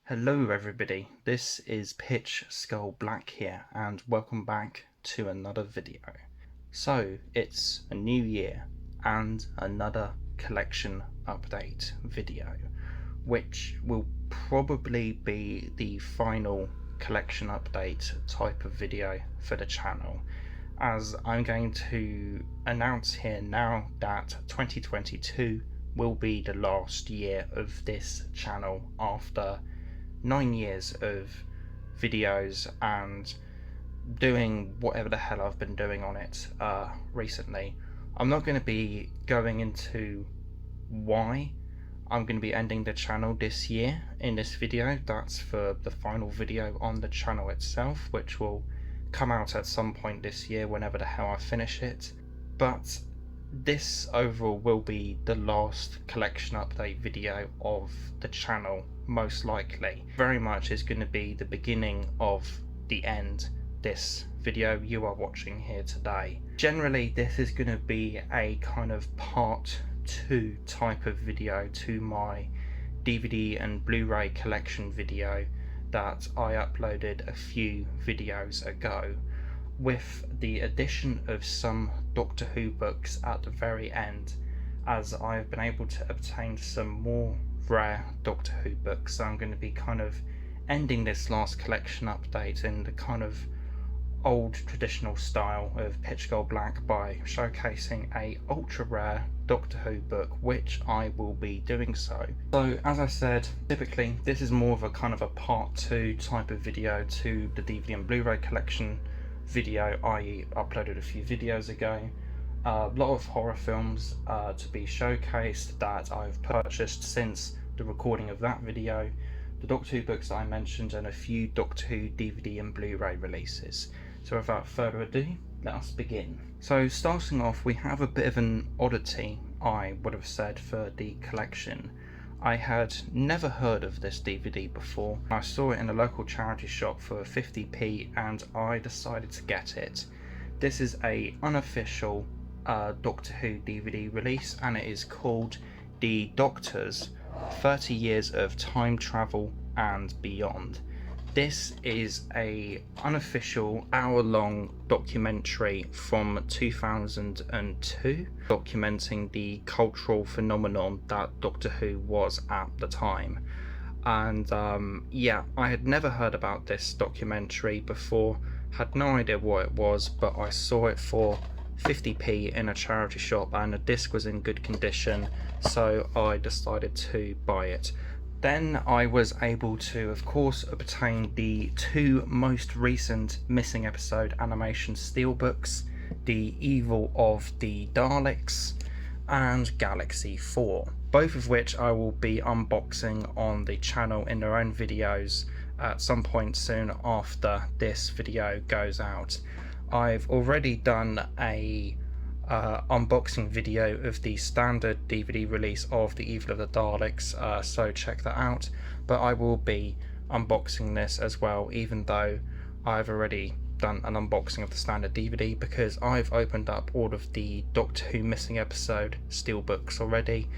Hello everybody, this is Pitch Skull Black here and welcome back to another video. So it's a new year and another collection update video, which will probably be the final collection update type of video for the channel, as I'm going to announce here now that 2022 will be the last year of this channel after 9 years of videos and doing whatever the hell I've been doing on it recently. I'm not going to be going into why I'm going to be ending the channel this year in this video. That's for the final video on the channel itself, which will come out at some point this year whenever the hell I finish it. But this overall will be the last collection update video of the channel, most likely. Very much is going to be the beginning of the end, this video you are watching here today. Generally this is going to be a kind of part 2 type of video to my DVD and Blu Ray collection video that I uploaded a few videos ago, with the addition of some Doctor Who books at the very end, as I've been able to obtain some more rare Doctor Who books. So I'm going to be kind of ending this last collection update in the kind of old traditional style of Pitch Skull Black by showcasing a ultra rare Doctor Who book, which I will be doing so. So as I said, typically this is more of a kind of a part 2 type of video to the DVD and Blu Ray collection video I uploaded a few videos ago. A lot of horror films to be showcased that I've purchased since the recording of that video, the Doctor Who books that I mentioned, and a few Doctor Who DVD and Blu Ray releases. So without further ado, let us begin. So starting off, we have a bit of an oddity, I would have said, for the collection. I had never heard of this DVD before. I saw it in a local charity shop for 50p and I decided to get it. This is a unofficial Doctor Who DVD release, and it is called The Doctor's 30 Years of Time Travel and Beyond. This is a unofficial hour-long documentary from 2002 documenting the cultural phenomenon that Doctor Who was at the time. And yeah, I had never heard about this documentary before, had no idea what it was, but I saw it for 50p in a charity shop and the disc was in good condition, so I decided to buy it. Then I was able to, of course, obtain the 2 most recent missing episode animation steelbooks, The Evil of the Daleks and Galaxy 4, both of which I will be unboxing on the channel in their own videos at some point soon after this video goes out. I've already done a unboxing video of the standard DVD release of The Evil of the Daleks, so check that out, but I will be unboxing this as well, even though I've already done an unboxing of the standard DVD, because I've opened up all of the Doctor Who missing episode steelbooks already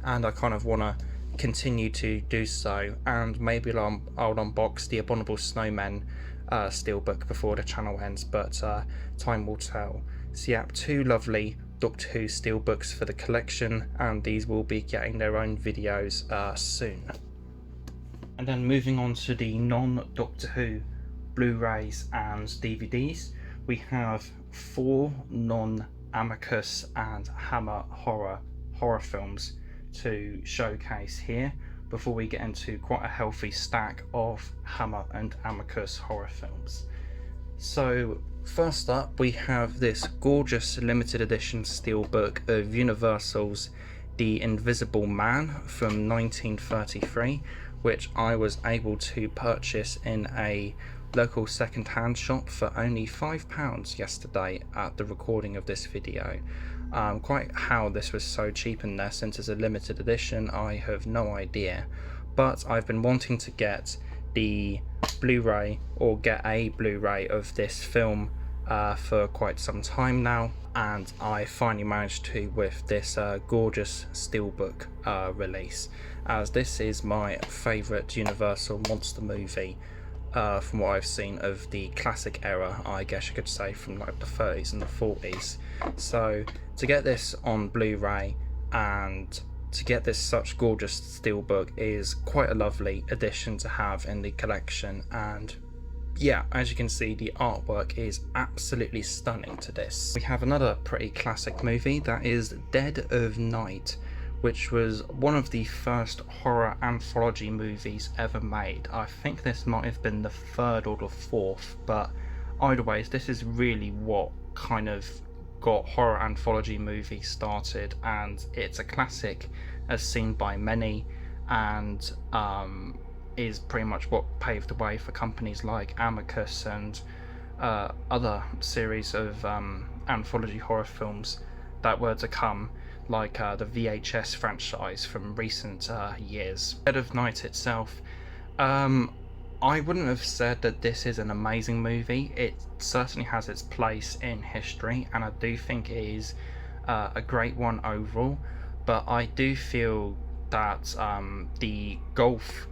and I kind of want to continue to do so, and maybe I'll unbox the Abominable Snowmen steelbook before the channel ends, but time will tell. So yeah, 2 lovely Doctor Who steelbooks for the collection, and these will be getting their own videos soon. And then moving on to the non-Doctor Who Blu-rays and DVDs, we have 4 non-Amicus and Hammer horror films to showcase here, before we get into quite a healthy stack of Hammer and Amicus horror films. So first up, we have this gorgeous limited edition steelbook of Universal's The Invisible Man from 1933, which I was able to purchase in a local second-hand shop for only £5 yesterday at the recording of this video. Quite how this was so cheap in there, since it's a limited edition, I have no idea, but I've been wanting to get the Blu-ray, or get a Blu-ray of this film for quite some time now, and I finally managed to with this gorgeous steelbook release, as this is my favourite Universal monster movie from what I've seen of the classic era, I guess you could say, from like the 30s and the 40s. So to get this on Blu-ray and to get this such gorgeous steelbook is quite a lovely addition to have in the collection. And yeah, as you can see, the artwork is absolutely stunning to this. We have another pretty classic movie, that is Dead of Night, which was one of the first horror anthology movies ever made. I think this might have been the third or the fourth, but either way, this is really what kind of got horror anthology movies started, and it's a classic as seen by many, and is pretty much what paved the way for companies like Amicus and other series of anthology horror films that were to come, like the VHS franchise from recent years. Dead of Night itself, I wouldn't have said that this is an amazing movie. It certainly has its place in history, and I do think it is a great one overall, but I do feel that the golf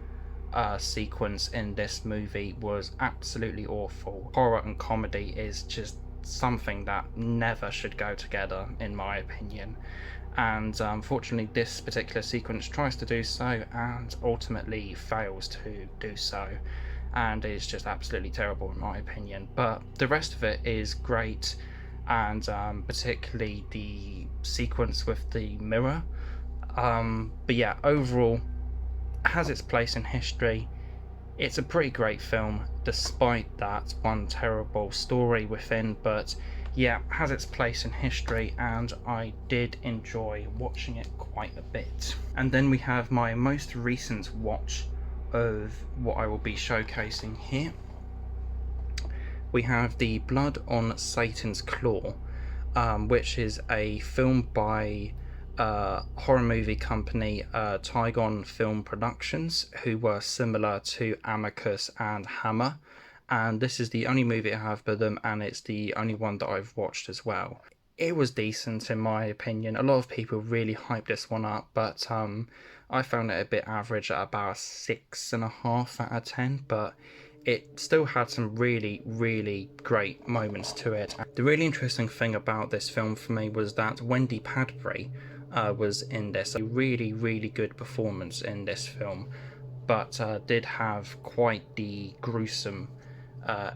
sequence in this movie was absolutely awful. Horror and comedy is just something that never should go together, in my opinion, and unfortunately this particular sequence tries to do so and ultimately fails to do so, and is just absolutely terrible in my opinion. But the rest of it is great, and particularly the sequence with the mirror. But yeah, overall has its place in history. It's a pretty great film despite that one terrible story within, but yeah, has its place in history, and I did enjoy watching it quite a bit. And then we have my most recent watch of what I will be showcasing here. We have the Blood on Satan's Claw, which is a film by horror movie company Tygon Film Productions, who were similar to Amicus and Hammer, and this is the only movie I have by them, and it's the only one that I've watched as well. It was decent in my opinion. A lot of people really hyped this one up, but I found it a bit average at about 6.5 out of 10, but it still had some really great moments to it. The really interesting thing about this film for me was that Wendy Padbury was in this. A really good performance in this film, but did have quite the gruesome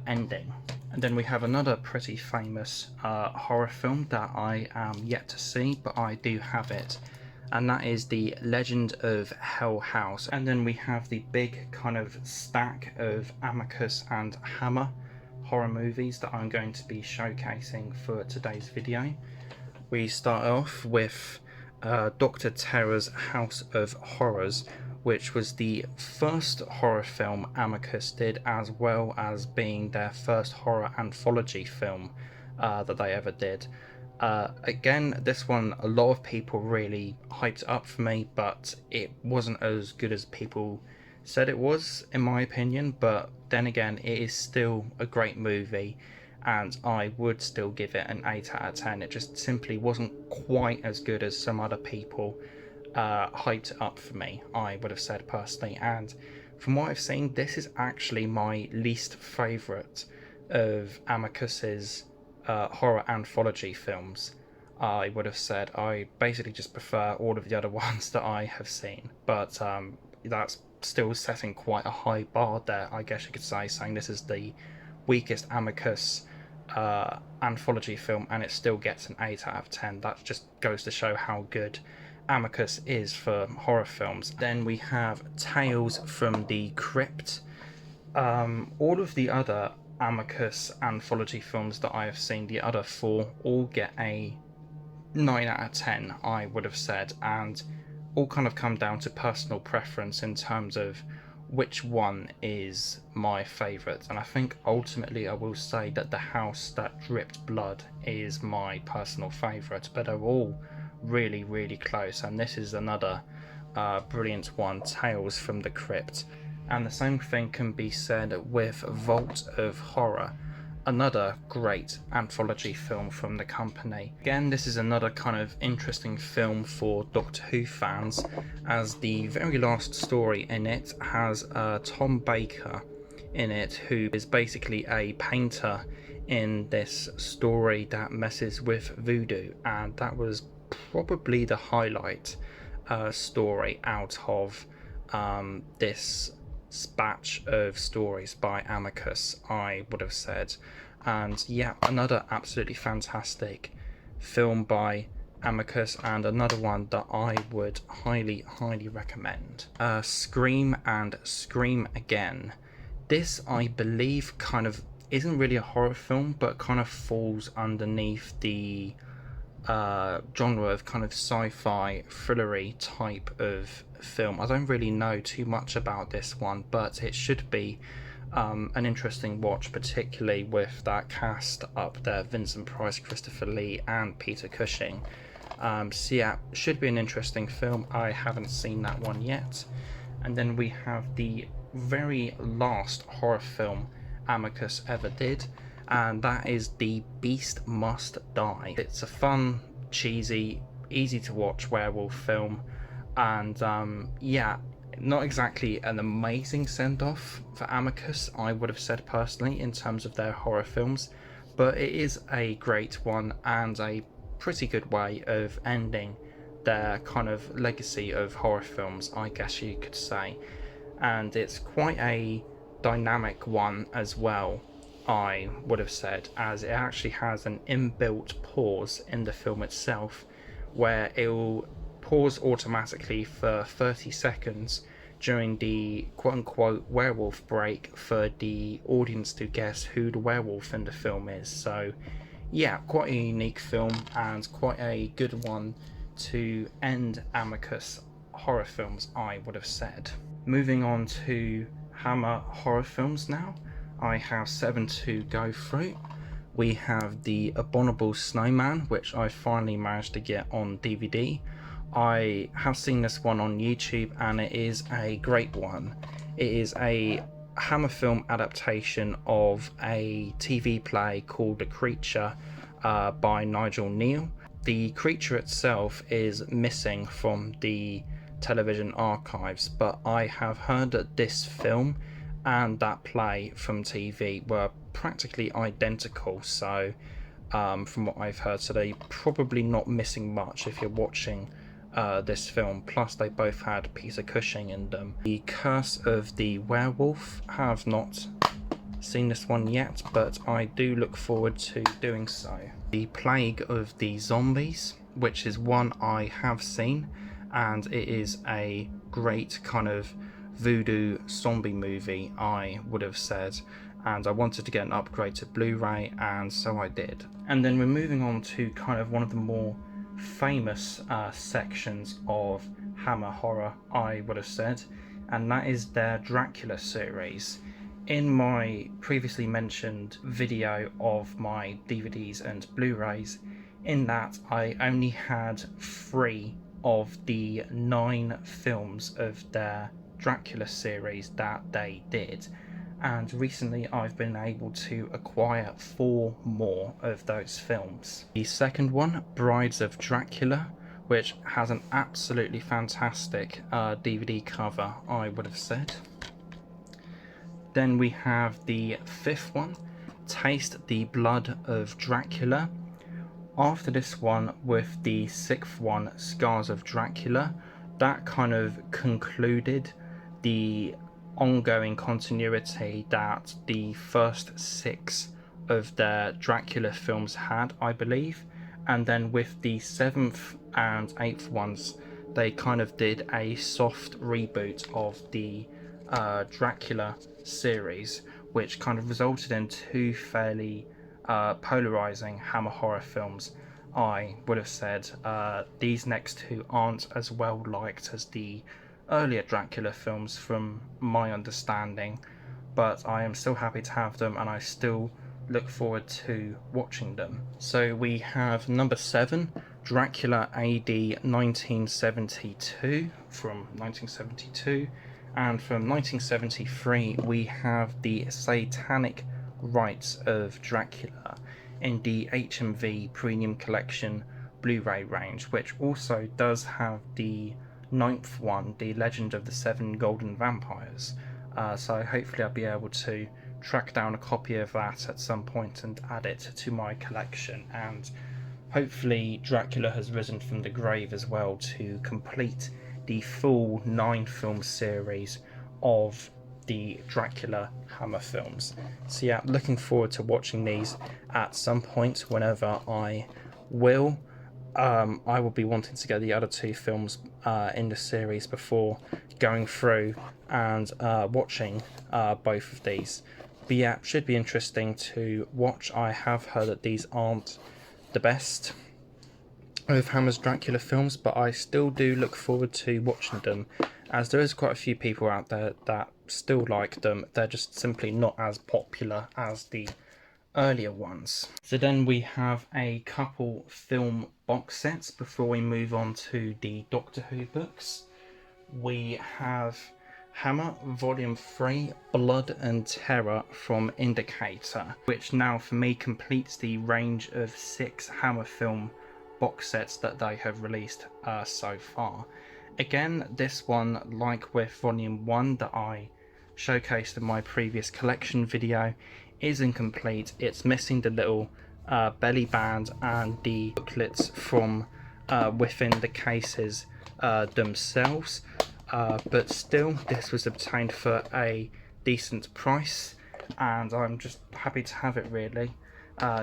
ending. And then we have another pretty famous horror film that I am yet to see, but I do have it, and that is The Legend of Hell House. And then we have the big kind of stack of Amicus and Hammer horror movies that I'm going to be showcasing for today's video. We start off with Dr. Terror's House of Horrors, which was the first horror film Amicus did, as well as being their first horror anthology film that they ever did. Again, this one, a lot of people really hyped up for me, but it wasn't as good as people said it was, in my opinion. But then again, it is still a great movie, and I would still give it an 8 out of 10. It just simply wasn't quite as good as some other people hyped it up for me, I would have said personally. And from what I've seen, this is actually my least favourite of Amicus's horror anthology films. I would have said I basically just prefer all of the other ones that I have seen, but that's still setting quite a high bar there, I guess you could say, saying this is the weakest Amicus anthology film and it still gets an 8 out of 10. That just goes to show how good Amicus is for horror films. Then we have Tales from the Crypt. All of the other Amicus anthology films that I have seen, the other 4, all get a 9 out of 10, I would have said, and all kind of come down to personal preference in terms of which one is my favourite. And I think ultimately I will say that The House That Dripped Blood is my personal favourite, but they're all really close, and this is another brilliant one, Tales from the Crypt. And the same thing can be said with Vault of Horror. another great anthology film from the company. Again, this is another kind of interesting film for Doctor Who fans, as the very last story in it has Tom Baker in it, who is basically a painter in this story that messes with voodoo, and that was probably the highlight story out of this batch of stories by Amicus, I would have said. And yeah, another absolutely fantastic film by Amicus, and another one that I would highly recommend. Scream and Scream Again. This, I believe, kind of isn't really a horror film, but kind of falls underneath the genre of kind of sci-fi thrillery type of film. I don't really know too much about this one, but it should be an interesting watch, particularly with that cast up there: Vincent Price, Christopher Lee and Peter Cushing. So yeah, should be an interesting film. I haven't seen that one yet. And then we have the very last horror film Amicus ever did, and that is The Beast Must Die. It's a fun, cheesy, easy to watch werewolf film, and yeah, not exactly an amazing send-off for Amicus, I would have said personally, in terms of their horror films, but it is a great one and a pretty good way of ending their kind of legacy of horror films, I guess you could say. And it's quite a dynamic one as well, I would have said, as it actually has an inbuilt pause in the film itself, where it will pause automatically for 30 seconds during the quote-unquote werewolf break for the audience to guess who the werewolf in the film is. So yeah, quite a unique film and quite a good one to end Amicus horror films, I would have said. Moving on to Hammer horror films now. I have 7 to go through. We have The Abominable Snowman, which I finally managed to get on DVD. I have seen this one on YouTube and it is a great one. It is a Hammer film adaptation of a TV play called The Creature by Nigel Neal. The creature itself is missing from the television archives, but I have heard that this film and that play from TV were practically identical, so from what I've heard, so they're probably not missing much if you're watching this film. Plus they both had Peter Cushing in them. The Curse of the Werewolf, have not seen this one yet, but I do look forward to doing so. The Plague of the Zombies, which is one I have seen, and it is a great kind of voodoo zombie movie, I would have said, and I wanted to get an upgrade to Blu-ray, and so I did. And then we're moving on to kind of one of the more famous sections of Hammer horror, I would have said, and that is their Dracula series. In my previously mentioned video of my DVDs and Blu-rays, in that I only had 3 of the 9 films of their Dracula series that they did, and recently I've been able to acquire 4 more of those films. The second one, Brides of Dracula, which has an absolutely fantastic DVD cover, I would have said. Then we have the 5th one, Taste the Blood of Dracula. After this one, with the 6th one, Scars of Dracula, that kind of concluded the ongoing continuity that the first 6 of their Dracula films had, I believe. And then with the 7th and 8th ones, they kind of did a soft reboot of the Dracula series, which kind of resulted in 2 fairly polarizing Hammer horror films, I would have said. These next 2 aren't as well liked as the earlier Dracula films from my understanding, but I am still happy to have them and I still look forward to watching them. So we have number 7, Dracula AD 1972 from 1972, and from 1973 we have the Satanic rights of Dracula in the HMV Premium Collection Blu-ray range, which also does have the ninth one, The Legend of the Seven Golden Vampires. So hopefully I'll be able to track down a copy of that at some point and add it to my collection. And hopefully Dracula Has Risen from the Grave as well, to complete the full 9-film series of the Dracula Hammer films. So yeah, looking forward to watching these at some point whenever I will. I will be wanting to get the other 2 films in the series before going through and watching both of these. But yeah, should be interesting to watch. I have heard that these aren't the best of Hammer's Dracula films, but I still do look forward to watching them, as there is quite a few people out there that still like them. They're just simply not as popular as the earlier ones. So then we have a couple film box sets before we move on to the Doctor Who books. We have Hammer Volume 3, Blood and Terror from Indicator, which now for me completes the range of 6 Hammer film box sets that they have released so far. Again, this one, like with Volume 1 that I showcased in my previous collection video, is incomplete. It's missing the little belly band and the booklets from within the cases themselves, but still this was obtained for a decent price, and I'm just happy to have it, really.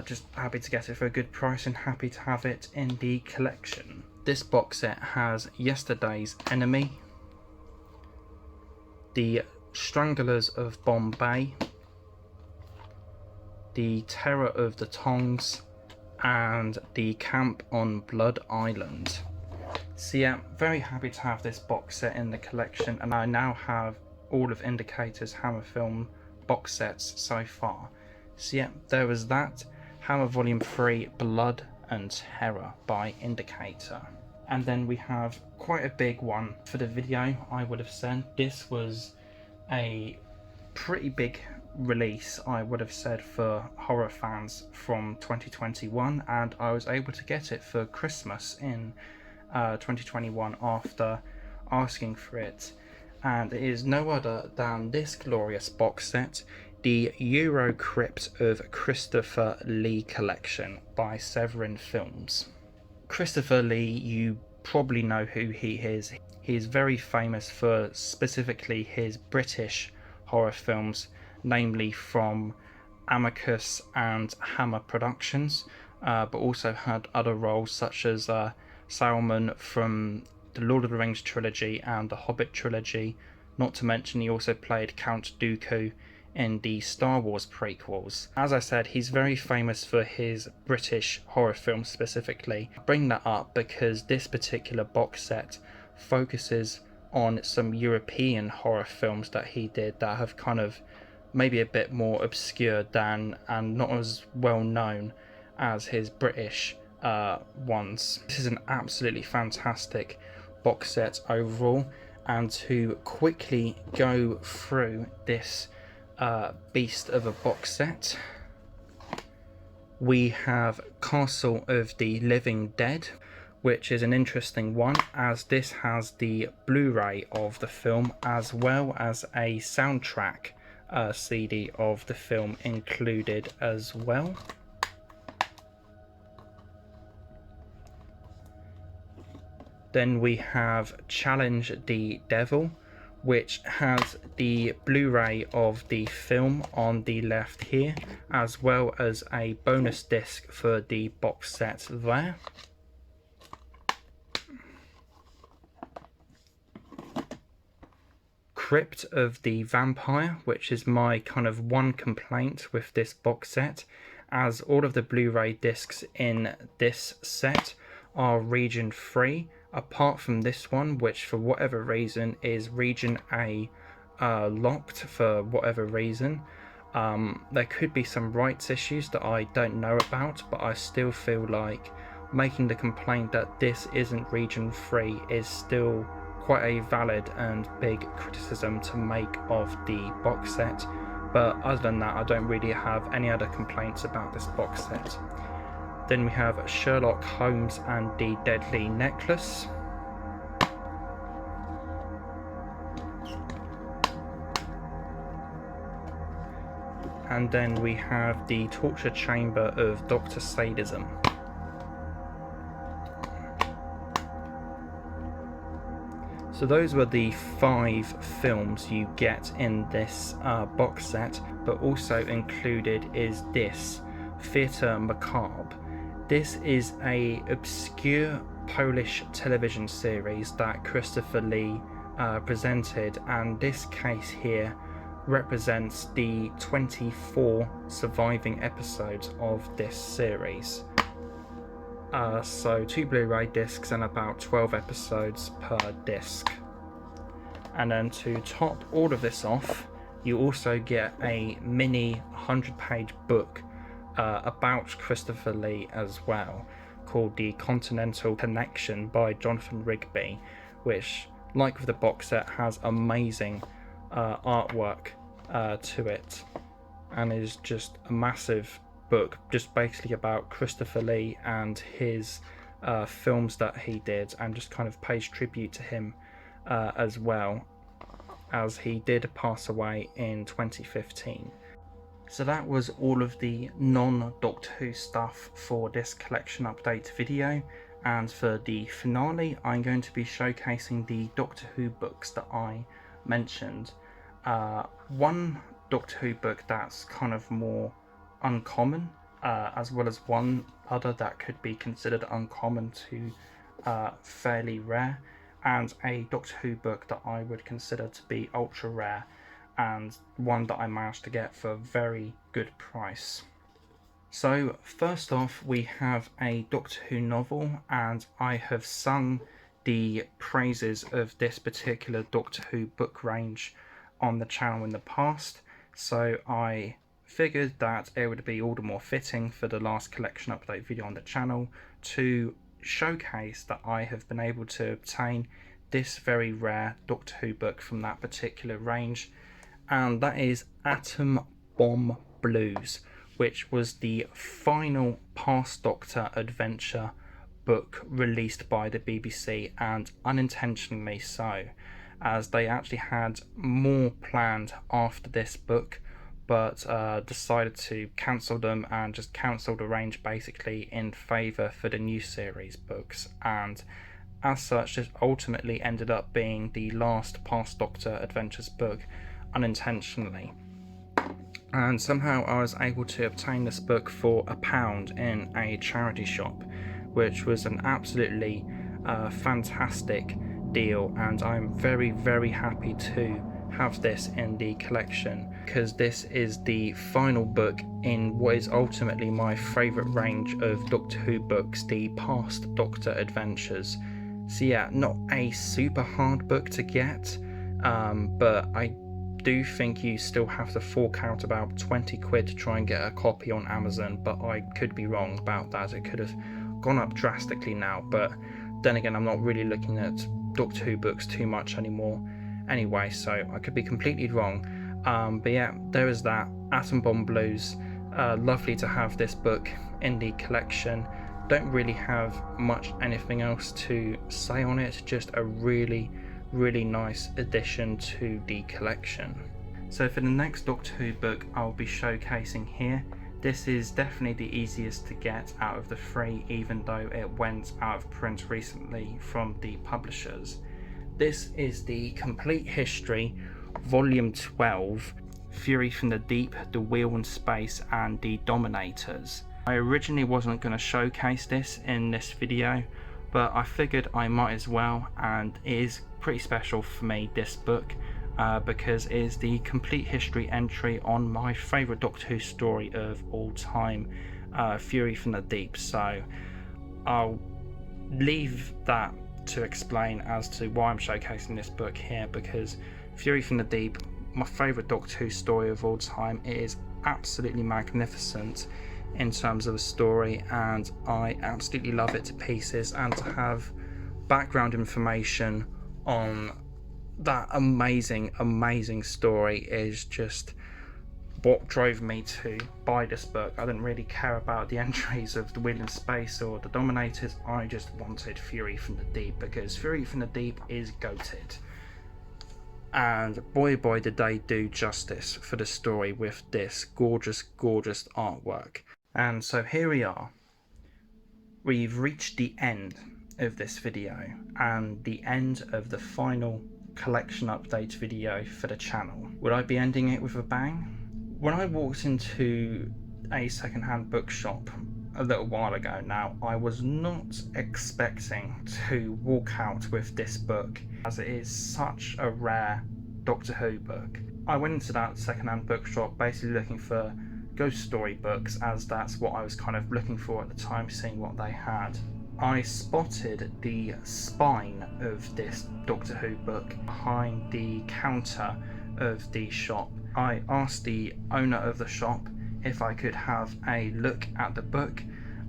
Just happy to get it for a good price and happy to have it in the collection. This box set has Yesterday's Enemy, The Stranglers of Bombay, The Terror of the Tongs, and The Camp on Blood Island. So yeah, very happy to have this box set in the collection, and I now have all of Indicator's Hammer film box sets so far. So yeah, there was that. Hammer Volume 3, Blood and Terror by Indicator. And then we have quite a big one for the video, I would have said. This was a pretty big release, I would have said, for horror fans from 2021, and I was able to get it for Christmas in 2021 after asking for it. And it is no other than this glorious box set, the Eurocrypt of Christopher Lee collection by Severin Films. Christopher Lee, you probably know who he is. He is very famous for specifically his British horror films, namely from Amicus and Hammer Productions, but also had other roles such as Saruman from the Lord of the Rings trilogy and the Hobbit trilogy. Not to mention he also played Count Dooku in the Star Wars prequels. As I said, he's very famous for his British horror films specifically. I bring that up because this particular box set focuses on some European horror films that he did that have kind of maybe a bit more obscure than and not as well known as his British ones. This is an absolutely fantastic box set overall, and to quickly go through this beast of a box set, we have Castle of the Living Dead, which is an interesting one as this has the Blu-ray of the film as well as a soundtrack CD of the film included as well. Then we have Challenge the Devil, which has the Blu-ray of the film on the left here, as well as a bonus disc for the box set there. Crypt of the Vampire, which is my kind of one complaint with this box set, as all of the Blu-ray discs in this set are region free, apart from this one, which for whatever reason is region A locked for whatever reason. There could be some rights issues that I don't know about, but I still feel like making the complaint that this isn't region free is still quite a valid and big criticism to make of the box set. But other than that, I don't really have any other complaints about this box set. Then we have Sherlock Holmes and the Deadly Necklace. And then we have the Torture Chamber of Dr. Sadism. So those were the 5 films you get in this box set, but also included is this, Theatre Macabre. This is a obscure Polish television series that Christopher Lee presented, and this case here represents the 24 surviving episodes of this series. So 2 Blu-ray discs and about 12 episodes per disc. And then to top all of this off, you also get a mini 100-page book about Christopher Lee as well, called The Continental Connection by Jonathan Rigby, which, like with the box set, has amazing artwork to it, and is just a massive book, just basically about Christopher Lee and his films that he did, and just kind of pays tribute to him as well, as he did pass away in 2015. So that was all of the non-Doctor Who stuff for this collection update video, and for the finale I'm going to be showcasing the Doctor Who books that I mentioned. One Doctor Who book that's kind of more uncommon, as well as one other that could be considered uncommon to fairly rare, and a Doctor Who book that I would consider to be ultra rare, and one that I managed to get for a very good price. So first off, we have a Doctor Who novel, and I have sung the praises of this particular Doctor Who book range on the channel in the past, so I figured that it would be all the more fitting for the last collection update video on the channel to showcase that I have been able to obtain this very rare Doctor Who book from that particular range, and that is Atom Bomb Blues, which was the final Past Doctor adventure book released by the BBC, and unintentionally so, as they actually had more planned after this book, but decided to cancel them and just cancelled the range basically in favour for the new series books, and as such this ultimately ended up being the last Past Doctor Adventures book unintentionally. And somehow I was able to obtain this book for £1 in a charity shop, which was an absolutely fantastic deal, and I'm very, very happy to have this in the collection, because this is the final book in what is ultimately my favourite range of Doctor Who books, the Past Doctor Adventures. So yeah, not a super hard book to get, but I do think you still have to fork out about 20 quid to try and get a copy on Amazon, but I could be wrong about that. It could have gone up drastically now, but then again, I'm not really looking at Doctor Who books too much anymore anyway, so I could be completely wrong. But yeah, there is that, Atom Bomb Blues. Lovely to have this book in the collection. Don't really have much anything else to say on it, just a really, really nice addition to the collection. So for the next Doctor Who book I'll be showcasing here, this is definitely the easiest to get out of the 3, even though it went out of print recently from the publishers. This is the Complete History, Volume 12, Fury from the Deep, The Wheel in Space, and The Dominators. I originally wasn't going to showcase this in this video, but I figured I might as well, and it is pretty special for me, this book, because it is the complete history entry on my favourite Doctor Who story of all time, Fury from the Deep. So I'll leave that to explain as to why I'm showcasing this book here, because Fury from the Deep, my favourite Doctor Who story of all time, it is absolutely magnificent in terms of a story, and I absolutely love it to pieces, and to have background information on that amazing story is just what drove me to buy this book. I didn't really care about the entries of the Wheel in Space or the Dominators. I just wanted Fury from the Deep, because Fury from the Deep is goated. And boy did they do justice for the story with this gorgeous artwork. And so here we are. We've reached the end of this video and the end of the final collection update video for the channel. Would I be ending it with a bang? When I walked into a secondhand bookshop a little while ago now, I was not expecting to walk out with this book, as it is such a rare Doctor Who book. I went into that secondhand bookshop basically looking for ghost story books, as that's what I was kind of looking for at the time, seeing what they had. I spotted the spine of this Doctor Who book behind the counter of the shop. I asked the owner of the shop if I could have a look at the book,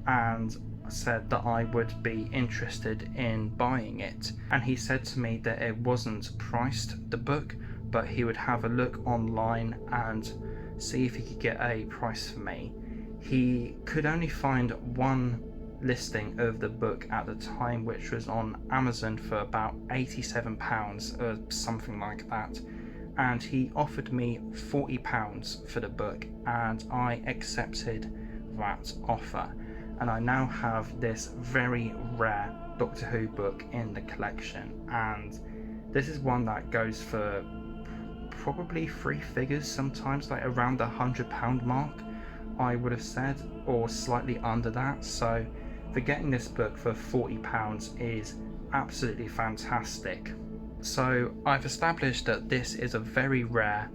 and said that I would be interested in buying it. And he said to me that it wasn't priced, the book, but he would have a look online and see if he could get a price for me. He could only find one listing of the book at the time, which was on Amazon for about £87 or something like that, and he offered me £40 for the book, and I accepted that offer, and I now have this very rare Doctor Who book in the collection. And this is one that goes for probably three figures, sometimes like around the £100 mark, I would have said, or slightly under that. So for getting this book for £40 is absolutely fantastic. So I've established that this is a very rare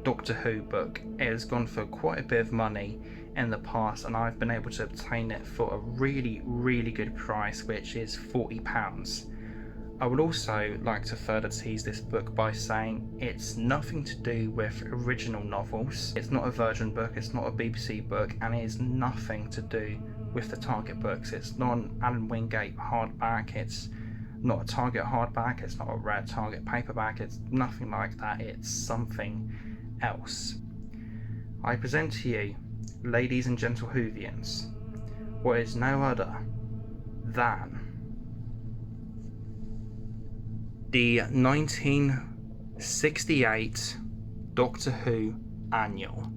Doctor Who book. It has gone for quite a bit of money in the past, and I've been able to obtain it for a really good price, which is £40. I would also like to further tease this book by saying it's nothing to do with original novels. It's not a Virgin book, it's not a BBC book, and it is nothing to do with the Target books. It's not an Alan Wingate hardback, it's not a Target hardback, it's not a rare Target paperback, it's nothing like that, it's something else. I present to you, ladies and gentle Whovians, what is no other than the 1968 Doctor Who Annual.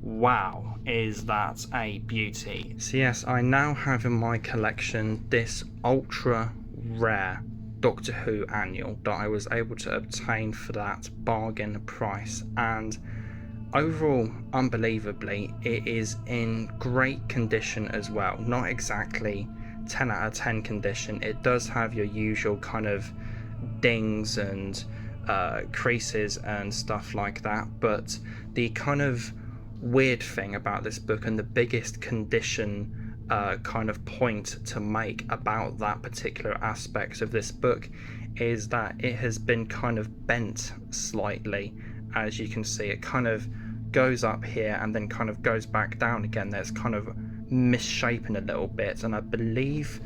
Wow, is that a beauty. So yes, I now have in my collection this ultra rare Doctor Who Annual that I was able to obtain for that bargain price, and overall, unbelievably, it is in great condition as well. Not exactly 10 out of 10 condition. It does have your usual kind of dings and creases and stuff like that, but the kind of weird thing about this book, and the biggest condition kind of point to make about that particular aspect of this book, is that it has been kind of bent slightly. As you can see, it kind of goes up here and then kind of goes back down again. There's kind of misshapen a little bit, and I believe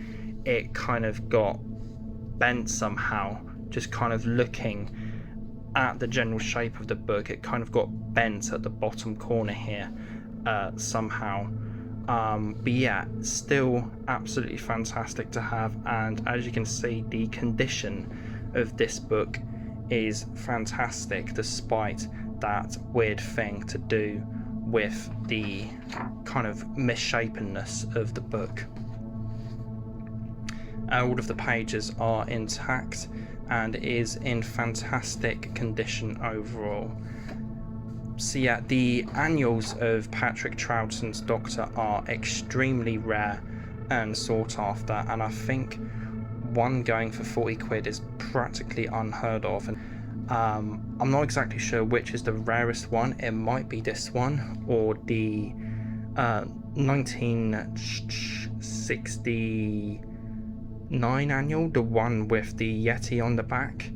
it kind of got bent somehow, just kind of looking at the general shape of the book. It kind of got bent at the bottom corner here somehow, but yeah, still absolutely fantastic to have. And as you can see, the condition of this book is fantastic, despite that weird thing to do with the kind of misshapenness of the book. All of the pages are intact and is in fantastic condition overall. So yeah, the annuals of Patrick Troughton's Doctor are extremely rare and sought after, and I think one going for 40 quid is practically unheard of. And I'm not exactly sure which is the rarest one. It might be this one, or the 1969 annual, the one with the Yeti on the back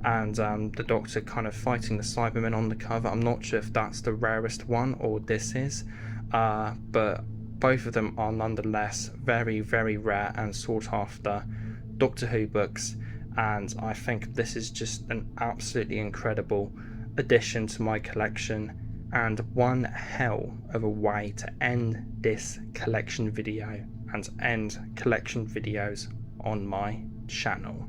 and the Doctor kind of fighting the Cybermen on the cover. I'm not sure if that's the rarest one or this is, but both of them are nonetheless very rare and sought after Doctor Who books, and I think this is just an absolutely incredible addition to my collection. and one hell of a way to end this collection video and end collection videos on my channel.